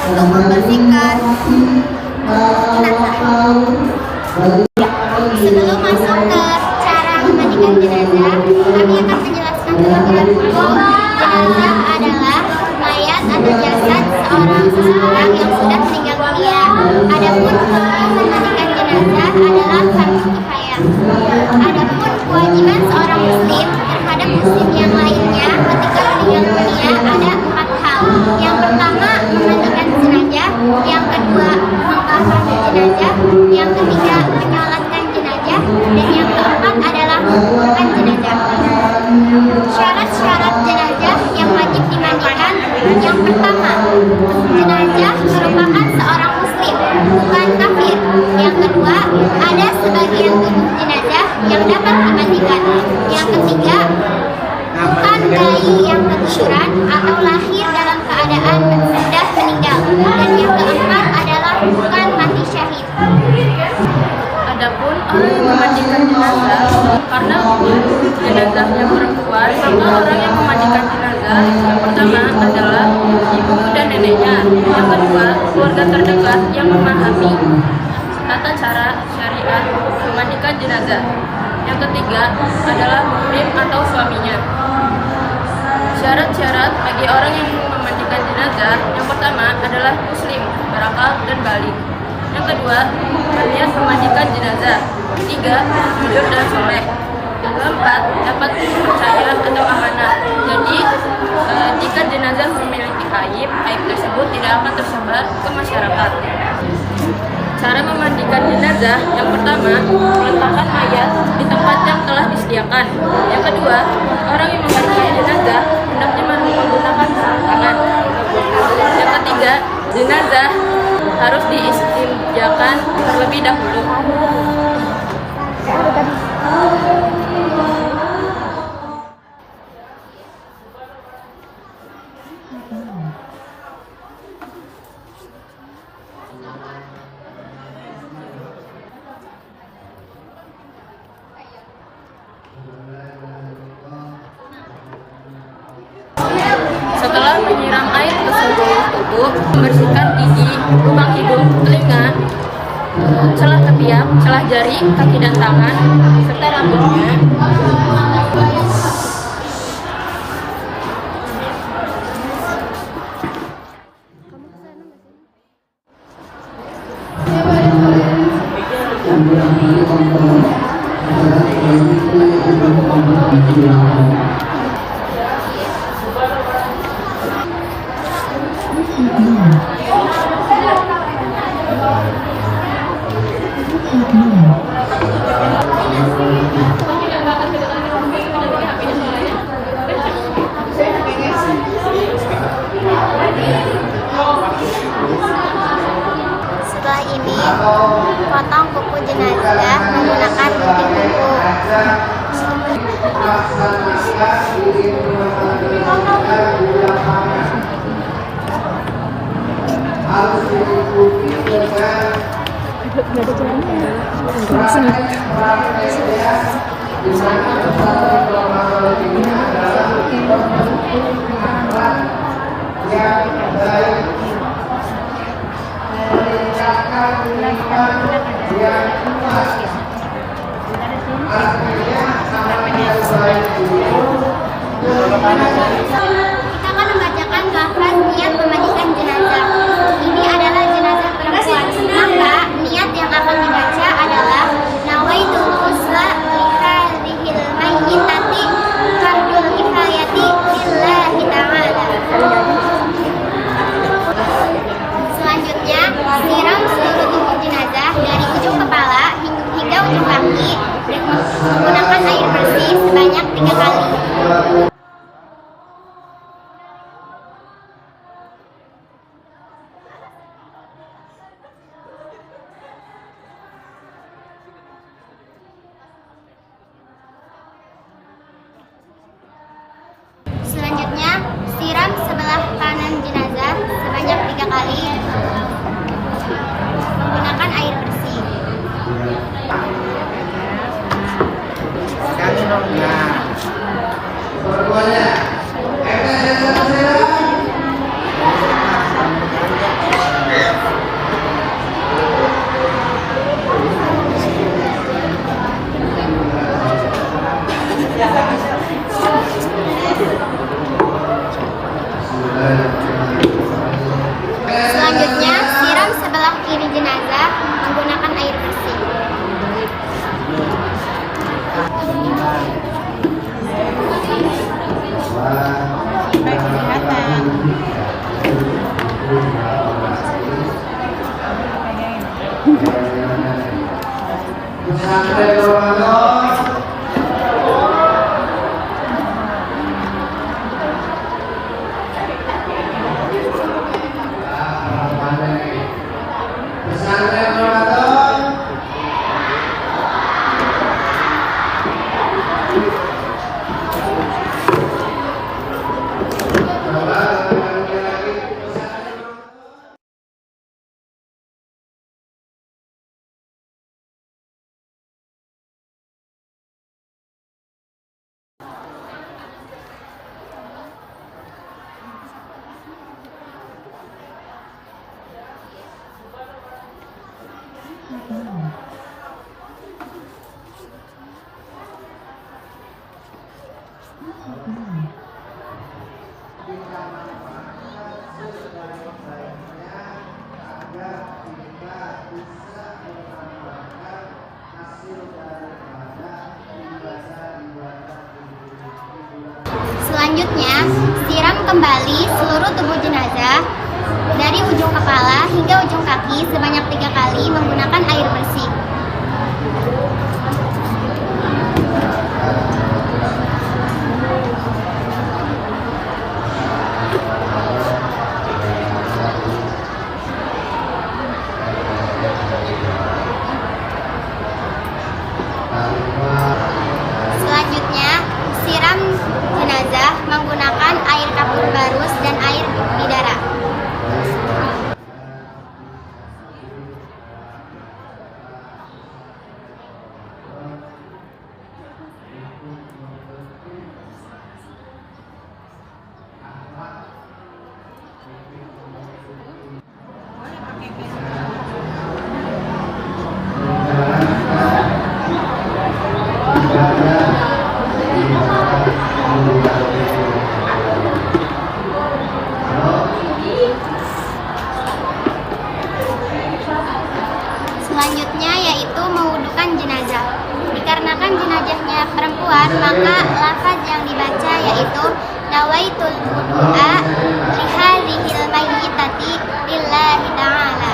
untuk membersihkan jenazah. Sebelum masuk ke cara memandikan jenazah, kami akan menjelaskan terlebih dahulu. Jenazah adalah mayat atau jasad seseorang yang sudah meninggal dunia. Adapun memandikan jenazah adalah fardu kifayah. Adapun kewajiban seorang muslim terhadap muslim yang lainnya ketika meninggal dunia ada 4 hal. Yang pertama, memandikan jenazah. Yang kedua, mengkafankan jenazah. Yang ketiga, menyolatkan jenazah. Dan yang keempat adalah menguburkan jenazah. Syarat-syarat jenazah yang wajib dimandikan. Yang pertama, jenazah merupakan seorang muslim, bukan kafir. Yang kedua, ada sebagian tubuh jenazah yang dapat dimandikan. Yang ketiga, bukan bayi yang keguguran atau lahir dalam keadaan sudah meninggal. Dan yang keempat adalah bukan mati syahid. Adapun orang yang memandikan jenazah, karena jenazahnya perempuan, maka orang yang memandikan jenazah yang pertama adalah ibu dan neneknya. Yang kedua, keluarga terdekat yang memahami tata cara syariat memandikan jenazah. Yang ketiga adalah muhrim atau suaminya. Syarat-syarat bagi orang yang memandikan jenazah yang pertama adalah muslim, berakal dan balik. Yang kedua, berniat memandikan jenazah. Ketiga, jujur dan soleh. Yang keempat, dapat dipercaya atau amanah. Jadi, jika jenazah memiliki aib tersebut tidak akan tersebar ke masyarakat. Cara memandikan jenazah yang pertama, meletakkan mayat di tempat yang telah disediakan. Yang kedua, orang yang memandikan jenazah hendaknya menggunakan sarung tangan. Yang ketiga, jenazah harus diistinjakan terlebih dahulu. Setelah menyiram air ke seluruh tubuh, membersihkan gigi, lubang hidung, telinga, celah ketiak, celah jari, kaki dan tangan, serta rambutnya. Setelah ini, potong kuku jenazah menggunakan gunting kuku. Kita akan membacakan lafaz niat memandikan jenazah. Ini adalah jenazah perempuan. Maka niat yang akan dibaca adalah nawaitu ghusla lihadhil mayyitati fardul kifayati lillahi ta'ala. Selanjutnya, siram seluruh tubuh jenazah dari ujung kepala hingga ujung kaki dengan menggunakan air bersih sebanyak 3 kali. Selanjutnya, siram sebelah kanan jenazah sebanyak 3 kali menggunakan air bersih. jenazah menggunakan air bersih. Baik kesehatan. Selanjutnya, siram kembali seluruh tubuh jenazah dari ujung kepala hingga ujung kaki sebanyak 3 kali menggunakan air bersih. Selanjutnya, siram jenazah menggunakan air kapur barus dan air bidara. Selanjutnya yaitu mewudukan jenazah. Dikarenakan jenazahnya perempuan, maka lafaz yang dibaca yaitu nawaitul wudu'a lihadhil mayyitati lillahi ta'ala.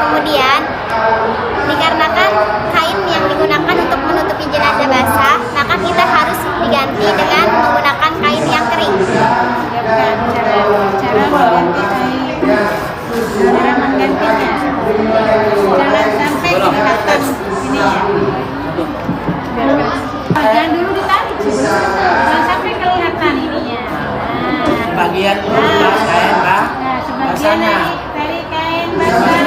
Kemudian, dikarenakan kain yang digunakan untuk menutupi jenazah basah, maka kita harus diganti dengan menggunakan kain yang kering. Cara menggantinya, jangan sampai kelihatan ininya. Jangan dulu ditarik, jangan sampai kelihatan ininya. Bagian kain Pak. Sebagian dari kain basah.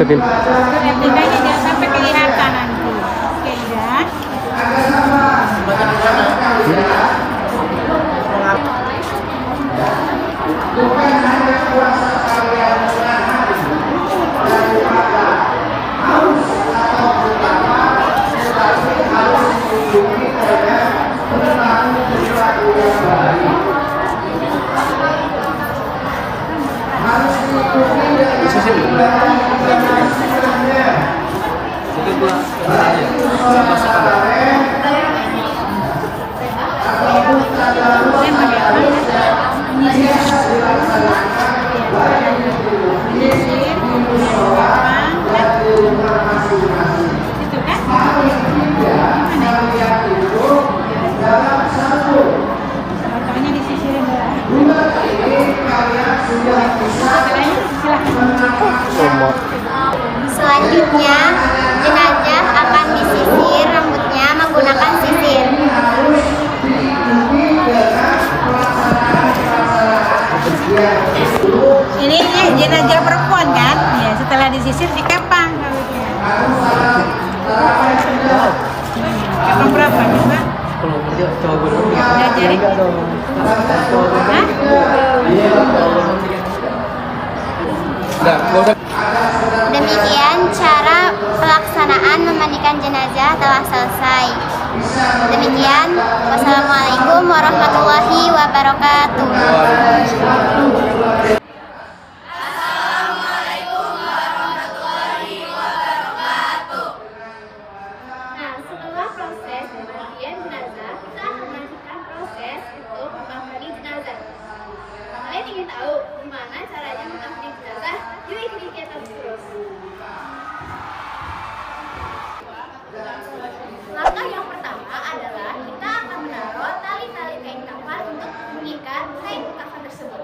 Ketikanya jangan sampai kelihatan nanti. Oke, udah. Kalau kerja cowok belum Ngajarin. enggak dong. Cowok belum Hah? enggak usah. Demikian cara pelaksanaan memandikan jenazah telah selesai. Demikian, wassalamualaikum warahmatullahi wabarakatuh. Nah, setelah proses pemandian jenazah, kita akan melanjutkan proses untuk mengkafani jenazah. Kalian ingin tahu gimana caranya mengkafani jenazah? Yuk ikuti kita terus. Langkah yang pertama adalah kita akan menaruh tali-tali kain kafan untuk mengikat kain kafan tersebut.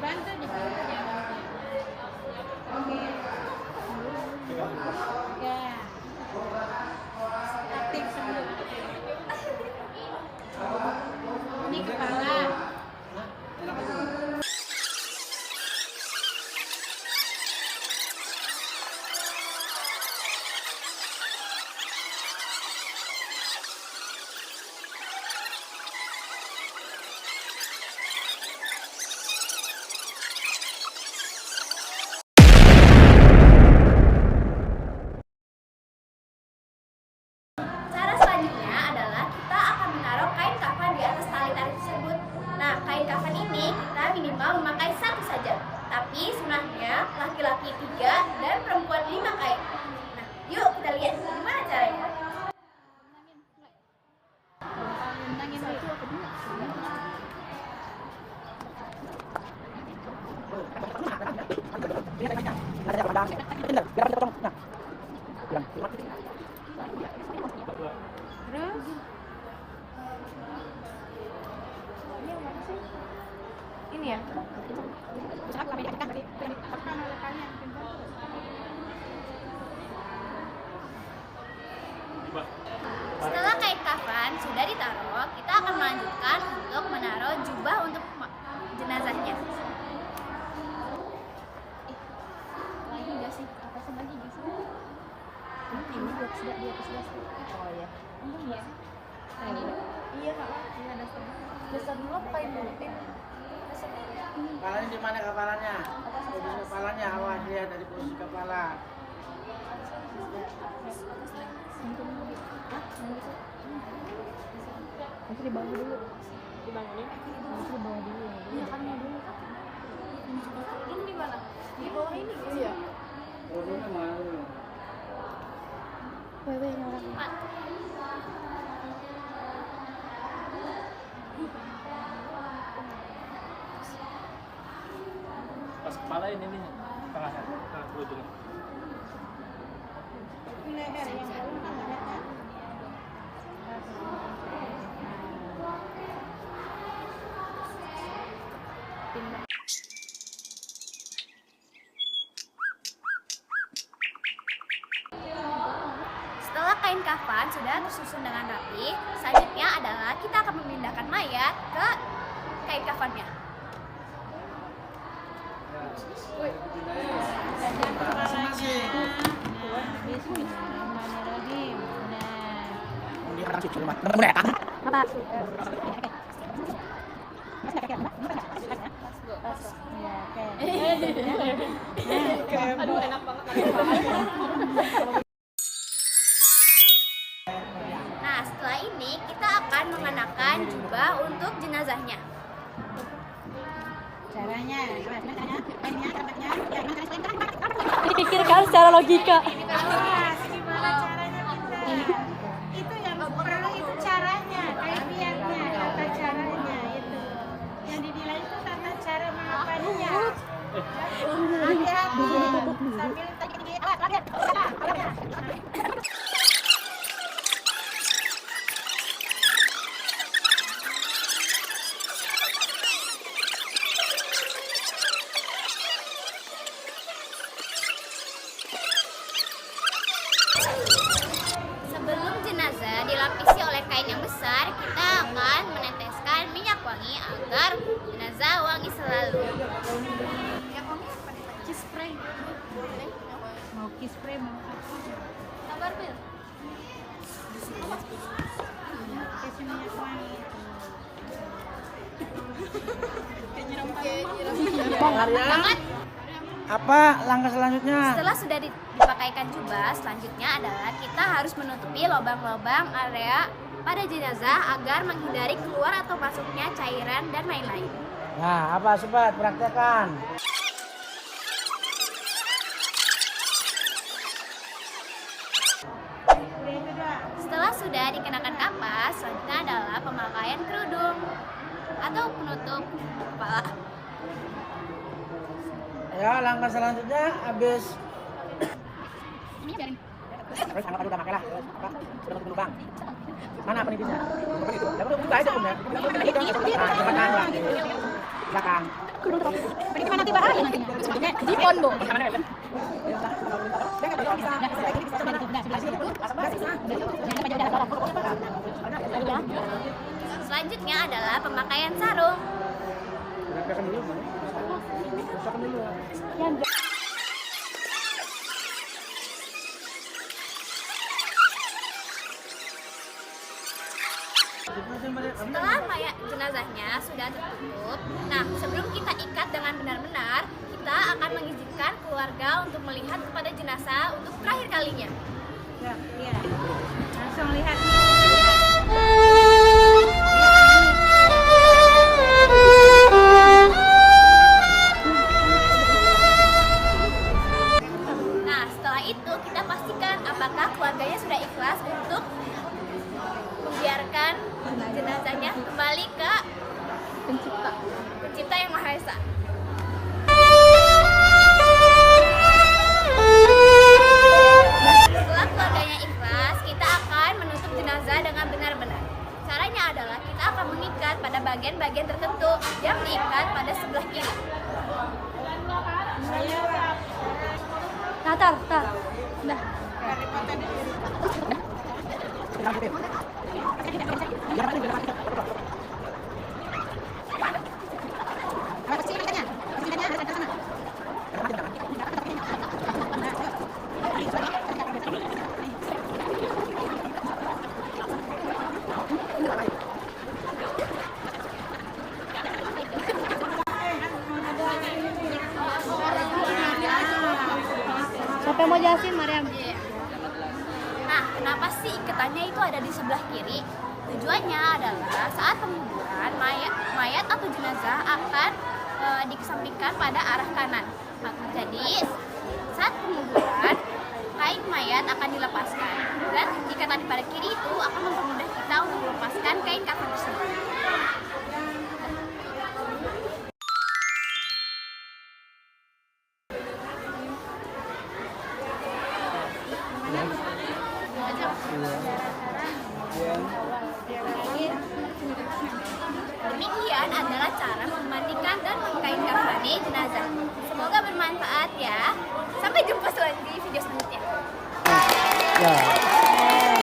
Bantu di sini. Ya. Aktif sebelum. Ini kepala. Cara selanjutnya adalah kita akan menaruh kain kafan di atas tali-tali tersebut. Nah, kain kafan ini kita minimal memakai satu saja. Tapi sunahnya laki-laki 3 dan perempuan 5 kain. Nah, yuk kita lihat gimana caranya. Terus Ini ya. Setelah kain kafan sudah ditaruh, kita akan melanjutkan untuk menaruh jubah untuk jenazahnya. lagi nggak sih? Atasan lagi nggak sih? Ini buat sudah di atas dasar. Oh ya. Iya. Nah, ini. Iya kak. Ini ada dasar dulu apa kain dulu? Kepalanya di mana kepalanya? Posisi kepalanya, awas lihat dari posisi kepala. Nanti di bawah dulu. Dibangunin? Nanti di bawah dulu. Iya kan mau dulu. Ini di mana? Di bawah ini. Iya. Turunnya mana dulu? Wewe yang orang. Pas kepala ini nih tengahnya, tengah ujungnya. Leher yang belum kan leher. Setelah kain kafan sudah tersusun dengan rapi, selanjutnya adalah kita akan memindahkan mayat ke kain kafannya. Bismillahirrahmanirrahim. Aduh, enak banget. Nah, setelah ini kita akan mengenakan jubah untuk jenazahnya. Caranya, Dipikirkan secara logika. awas, gimana caranya pintar. Itu yang perlu itu caranya, kaifiatnya, tata caranya itu. Yang dinilai itu tata cara mengapainya. Hati-hati sambil tadi Sebelum jenazah dilapisi oleh kain yang besar, kita akan meneteskan minyak wangi agar jenazah wangi selalu. spray mau apa? Sabar, Bil. Kasih minyak wangi. Arya, apa langkah selanjutnya? Setelah sudah dipakaikan jubah, selanjutnya adalah kita harus menutupi lubang-lubang area pada jenazah agar menghindari keluar atau masuknya cairan dan lain-lain. Nah, apa sobat? Praktekkan. Setelah sudah dikenakan kapas, selanjutnya adalah pemakaian kerudung atau penutup kepala. Ya, langkah selanjutnya habis Ini biarin. terus anggap aja udah pakai lah. Apa? Sudah tutup lubang. Mana penipisnya? Dapat tutup aja Om ya. Nah, cepetan lah. Belakang. Ini gimana nanti bahaya nantinya? Di pondok. Selanjutnya adalah pemakaian sarung. Belakang dulu. Belakang dulu. Setelah mayat jenazahnya sudah tertutup, nah sebelum kita ikat dengan benar-benar, kita akan mengizinkan keluarga untuk melihat kepada jenazah untuk terakhir kalinya. Iya. Langsung lihat. Nah setelah itu kita pastikan apakah keluarganya sudah ikhlas untuk membiarkan jenazahnya kembali ke pencipta yang Maha Esa. Setelah keluarganya ikhlas, kita akan menutup jenazah dengan benar-benar. Caranya adalah kita akan mengikat pada bagian-bagian tertentu yang diikat pada sebelah kiri. Nah, tar. Udah. Siapa yang mau jelasin, Mariam? Nah, kenapa sih ikatannya itu ada di sebelah kiri? Tujuannya adalah saat penguburan mayat atau jenazah akan dikesampingkan pada arah kanan. Jadi saat penguburan kain mayat akan dilepaskan dan ikatan pada kiri itu akan mempermudah kita untuk melepaskan kain kafan tersebut. Demikian adalah cara memandikan dan mengkain-kafani jenazah. Semoga bermanfaat ya. Sampai jumpa di video selanjutnya. Ya.